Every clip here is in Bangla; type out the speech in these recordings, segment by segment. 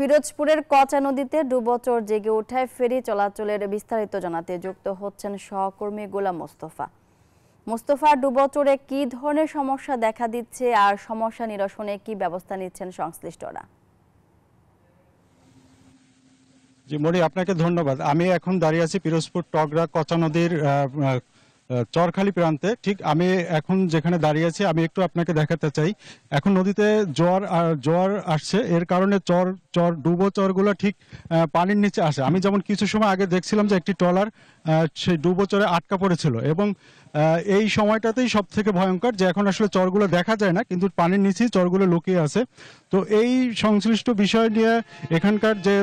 পিরোজপুরের কচা নদীতে ডুবোচর জেগে ওঠায় ফেরি চলাচলের বিস্তারিত জানাতে যুক্ত হচ্ছেন সহকর্মী গোলাম মোস্তফা। মোস্তফা, ডুবোচরে কি ধরনের সমস্যা দেখা দিচ্ছে আর সমস্যা নিরসনে কি ব্যবস্থা নিচ্ছেন সংশ্লিষ্টরা? জি মনি, আপনাকে ধন্যবাদ। আমি এখন দাঁড়িয়ে আছি পিরোজপুর টগরা কচা নদীর চরখালি প্রান্তে। ঠিক আমি এখন যেখানে দাঁড়িয়ে আছি আমি একটু আপনাকে দেখাতে চাই। এখন নদীতে জোয়ার আসছে, এর কারণে ডুবো চরগুলো ঠিক পানির নিচে আসে। আমি যেমন কিছু সময় আগে দেখছিলাম যে একটি ট্রলার সেই ডুবো চরে আটকা পড়েছিল এবং এই সময়টাতেই সব থেকে ভয়ঙ্কর, যে এখন আসলে চরগুলো দেখা যায় না কিন্তু পানির নিচেই চরগুলো লুকিয়ে আছে। তো এই সংশ্লিষ্ট বিষয় নিয়ে এখানকার যে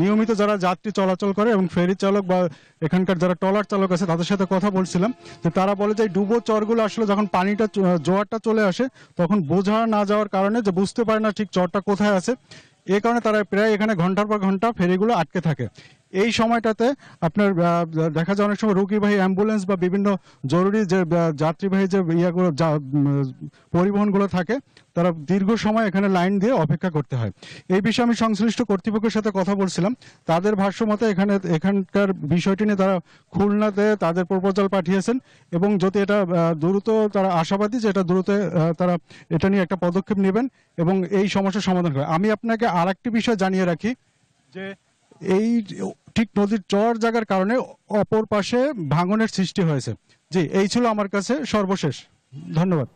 নিয়মিত যারা যাত্রী চলাচল করে এবং ফেরি চালক বা এখানকার যারা ট্রলার চালক আছে তাদের সাথে কথা বলছিলাম, যে তারা বলে যে ডুবো চরগুলো আসলে যখন পানিটা জোয়ারটা চলে আসে তখন বোঝা না যাওয়ার কারণে যে বুঝতে পারে না ঠিক চরটা কোথায় আছে, এই কারণে তারা প্রায় এখানে ঘন্টার পর ঘন্টা ফেরিগুলো আটকে থাকে। এই সময়টাতে আপনার দেখা যায় অনেক সময় রোগীবাহী অ্যাম্বুলেন্স বা বিভিন্ন জরুরি যে যাত্রীবাহী যে ইয়াগুলো পরিবহনগুলো থাকে তারা দীর্ঘ সময় এখানে লাইন দিয়ে অপেক্ষা করতে হয়। এই বিষয়ে আমি সংশ্লিষ্ট কর্তৃপক্ষের সাথে কথা বলছিলাম। তাদের ভাষ্য মতে এখানকার বিষয়টি নিয়ে তারা খুলনাতে তাদের প্রপোজাল পাঠিয়েছেন এবং যদি এটা দ্রুত, তারা আশাবাদী যে এটা দ্রুত তারা এটা নিয়ে একটা পদক্ষেপ নেবেন এবং এই সমস্যার সমাধান করবে। আমি আপনাকে আর একটি বিষয় জানিয়ে রাখি যে এই ঠিক নদীর চর জায়গার কারণে অপর পাশে ভাঙনের সৃষ্টি হয়েছে। জি, এই ছিল আমার কাছে সর্বশেষ। ধন্যবাদ।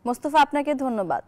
মোস্তফা, আপনাকে ধন্যবাদ।